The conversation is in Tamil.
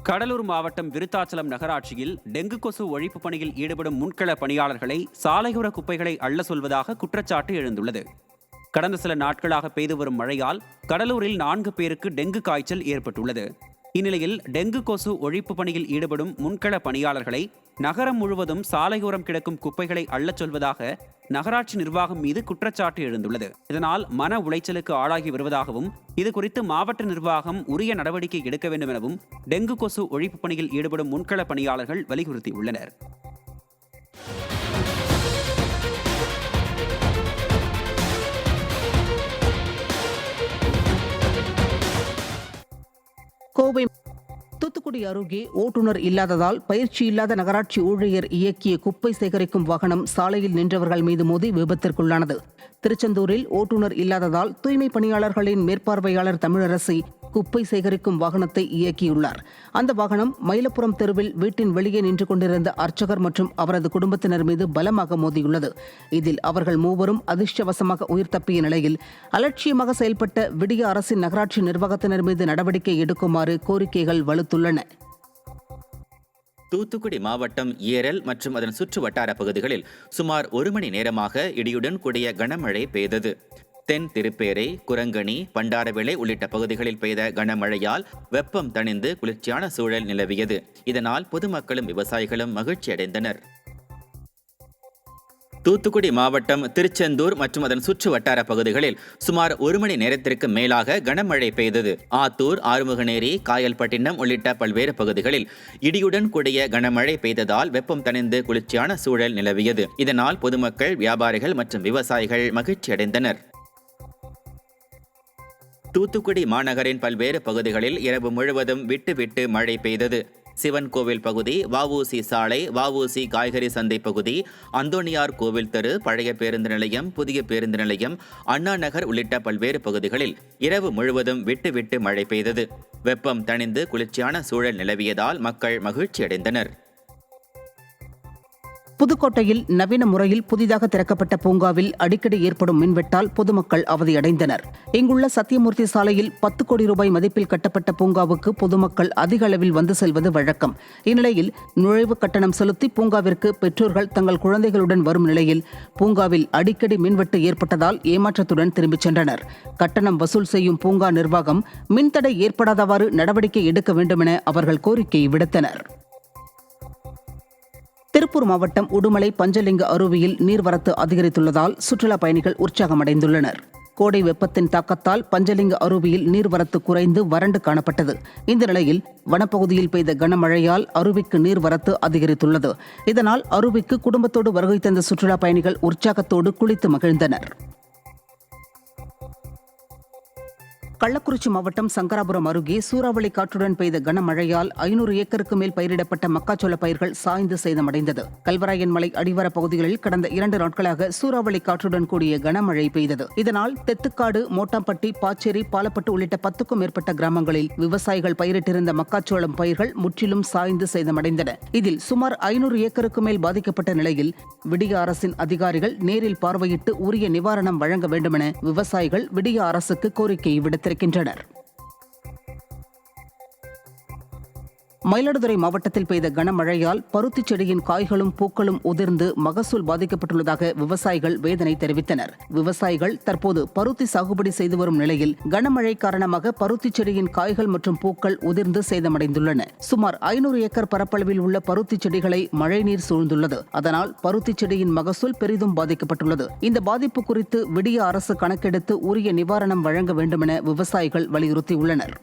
கடலூர் மாவட்டம் விருத்தாச்சலம் நகராட்சியில் டெங்கு கொசு ஒழிப்பு பணியில் ஈடுபடும் முன்கள பணியாளர்களை சாலையோர குப்பைகளை அள்ள சொல்வதாக குற்றச்சாட்டு எழுந்துள்ளது. கடந்த சில நாட்களாக பெய்து வரும் மழையால் கடலூரில் 4 பேருக்கு டெங்கு காய்ச்சல் ஏற்பட்டுள்ளது. இந்நிலையில் டெங்கு கொசு ஒழிப்பு பணியில் ஈடுபடும் முன்கள பணியாளர்களை நகரம் முழுவதும் சாலையோரம் கிடக்கும் குப்பைகளை அள்ளச் சொல்வதாக நகராட்சி நிர்வாகம் மீது குற்றச்சாட்டு எழுந்துள்ளது. இதனால் மன உளைச்சலுக்கு ஆளாகி வருவதாகவும் இதுகுறித்து மாவட்ட நிர்வாகம் உரிய நடவடிக்கை எடுக்க வேண்டும் எனவும் டெங்கு கொசு ஒழிப்பு பணியில் ஈடுபடும் முன்கள பணியாளர்கள் வலியுறுத்தியுள்ளனர். கோவை தூத்துக்குடி அருகே ஓட்டுநர் இல்லாததால் பயிற்சி இல்லாத நகராட்சி ஊழியர் இயக்கிய குப்பை சேகரிக்கும் வாகனம் சாலையில் நின்றவர்கள் மீது மோதி விபத்திற்குள்ளானது. திருச்செந்தூரில் ஓட்டுநர் இல்லாததால் தூய்மை பணியாளர்களின் மேற்பார்வையாளர் தமிழரசி குப்பை சேகரிக்கும் வாகனத்தை இயக்கியுள்ளார். அந்த வாகனம் மயிலப்புரம் தெருவில் வீட்டின் வெளியே நின்று கொண்டிருந்த அர்ச்சகர் மற்றும் அவரது குடும்பத்தினர் மீது பலமாக மோதியுள்ளது. இதில் அவர்கள் மூவரும் அதிர்ஷ்டவசமாக உயிர் தப்பிய நிலையில் அலட்சியமாக செயல்பட்ட விடிய அரசின் நகராட்சி நிர்வாகத்தினர் மீது நடவடிக்கை எடுக்குமாறு கோரிக்கைகள் வலுத்துள்ளன. தூத்துக்குடி மாவட்டம் ஏரல் மற்றும் அதன் சுற்று வட்டார பகுதிகளில் சுமார் 1 மணி நேரமாக இடியுடன் கூடிய கனமழை பெய்தது. தென் திருப்பேரை, குரங்கணி, பண்டாரவேளை உள்ளிட்ட பகுதிகளில் பெய்த கனமழையால் வெப்பம் தணிந்து குளிர்ச்சியான சூழல் நிலவியது. இதனால் பொதுமக்களும் விவசாயிகளும் மகிழ்ச்சி அடைந்தனர். தூத்துக்குடி மாவட்டம் திருச்செந்தூர் மற்றும் அதன் சுற்று வட்டார பகுதிகளில் சுமார் 1 மணி நேரத்திற்கு மேலாக கனமழை பெய்தது. ஆத்தூர், ஆறுமுகநேரி, காயல்பட்டினம் உள்ளிட்ட பல்வேறு பகுதிகளில் இடியுடன் கூடிய கனமழை பெய்ததால் வெப்பம் தணிந்து குளிர்ச்சியான சூழல் நிலவியது. இதனால் பொதுமக்கள், வியாபாரிகள் மற்றும் விவசாயிகள் மகிழ்ச்சி அடைந்தனர். தூத்துக்குடி மாநகரின் பல்வேறு பகுதிகளில் இரவு முழுவதும் விட்டு விட்டு மழை பெய்தது. சிவன் கோவில் பகுதி, வஉசி சாலை, வஉசி காய்கறி சந்தை பகுதி, அந்தோணியார் கோவில் தெரு, பழைய பேருந்து நிலையம், புதிய பேருந்து நிலையம், அண்ணா நகர் உள்ளிட்ட பல்வேறு பகுதிகளில் இரவு முழுவதும் விட்டு விட்டு மழை பெய்தது. வெப்பம் தணிந்து குளிர்ச்சியான சூழல் நிலவியதால் மக்கள் மகிழ்ச்சி அடைந்தனர். புதுக்கோட்டையில் நவீன முறையில் புதிதாக திறக்கப்பட்ட பூங்காவில் அடிக்கடி ஏற்படும் மின்வெட்டால் பொதுமக்கள் அவதியடைந்தனர். இங்குள்ள சத்தியமூர்த்தி சாலையில் 10 கோடி ரூபாய் மதிப்பில் கட்டப்பட்ட பூங்காவுக்கு பொதுமக்கள் அதிக அளவில் வந்து செல்வது வழக்கம். இந்நிலையில் நுழைவு கட்டணம் செலுத்தி பூங்காவிற்கு பெற்றோர்கள் தங்கள் குழந்தைகளுடன் வரும் நிலையில் பூங்காவில் அடிக்கடி மின்வெட்டு ஏற்பட்டதால் ஏமாற்றத்துடன் திரும்பிச் சென்றனர். கட்டணம் வசூல் செய்யும் பூங்கா நிர்வாகம் மின்தடை ஏற்படாதவாறு நடவடிக்கை எடுக்க வேண்டுமென அவர்கள் கோரிக்கை விடுத்தனர். திருப்பூர் மாவட்டம் உடுமலை பஞ்சலிங்க அருவியில் நீர்வரத்து அதிகரித்துள்ளதால் சுற்றுலா பயணிகள் உற்சாகமடைந்துள்ளனர். கோடை வெப்பத்தின் தாக்கத்தால் பஞ்சலிங்க அருவியில் நீர்வரத்து குறைந்து வறண்டு காணப்பட்டது. இந்த நிலையில் வனப்பகுதியில் பெய்த கனமழையால் அருவிக்கு நீர்வரத்து அதிகரித்துள்ளது. இதனால் அருவிக்கு குடும்பத்தோடு வருகை தந்த சுற்றுலா பயணிகள் உற்சாகத்தோடு குளித்து மகிழ்ந்தனர். கள்ளக்குறிச்சி மாவட்டம் சங்கராபுரம் அருகே சூறாவளி காற்றுடன் பெய்த கனமழையால் 500 ஏக்கருக்கு மேல் பயிரிடப்பட்ட மக்காச்சோள பயிர்கள் சாய்ந்து சேதமடைந்தது. கல்வராயன் மலை அடிவார பகுதிகளில் கடந்த 2 நாட்களாக சூறாவளி காற்றுடன் கூடிய கனமழை பெய்தது. இதனால் தெத்துக்காடு, மோட்டாம்பட்டி, பாச்சேரி, பாலப்பட்டு உள்ளிட்ட 10க்கும் மேற்பட்ட கிராமங்களில் விவசாயிகள் பயிரிட்டிருந்த மக்காச்சோளம் பயிர்கள் முற்றிலும் சாய்ந்து சேதமடைந்தன. இதில் சுமார் 500 ஏக்கருக்கு மேல் பாதிக்கப்பட்ட நிலையில் விடிய அரசின் அதிகாரிகள் நேரில் பார்வையிட்டு உரிய நிவாரணம் வழங்க வேண்டுமென விவசாயிகள் விடிய அரசுக்கு கோரிக்கை விடுத்தனர். மயிலாடுதுறை மாவட்டத்தில் பெய்த கனமழையால் பருத்தி செடியின் காய்களும் பூக்களும் உதிர்ந்து மகசூல் பாதிக்கப்பட்டுள்ளதாக விவசாயிகள் வேதனை தெரிவித்தனர். விவசாயிகள் தற்போது பருத்தி சாகுபடி செய்து வரும் நிலையில் கனமழை காரணமாக பருத்தி செடியின் காய்கள் மற்றும் பூக்கள் உதிர்ந்து சேதமடைந்துள்ளன. சுமார் 500 ஏக்கர் பரப்பளவில் உள்ள பருத்தி செடிகளை மழைநீர் சூழ்ந்துள்ளது. அதனால் பருத்தி செடியின் மகசூல் பெரிதும் பாதிக்கப்பட்டுள்ளது. இந்த பாதிப்பு குறித்து விடிய அரசு கணக்கெடுத்து உரிய நிவாரணம் வழங்க வேண்டுமென விவசாயிகள் வலியுறுத்தியுள்ளனர்.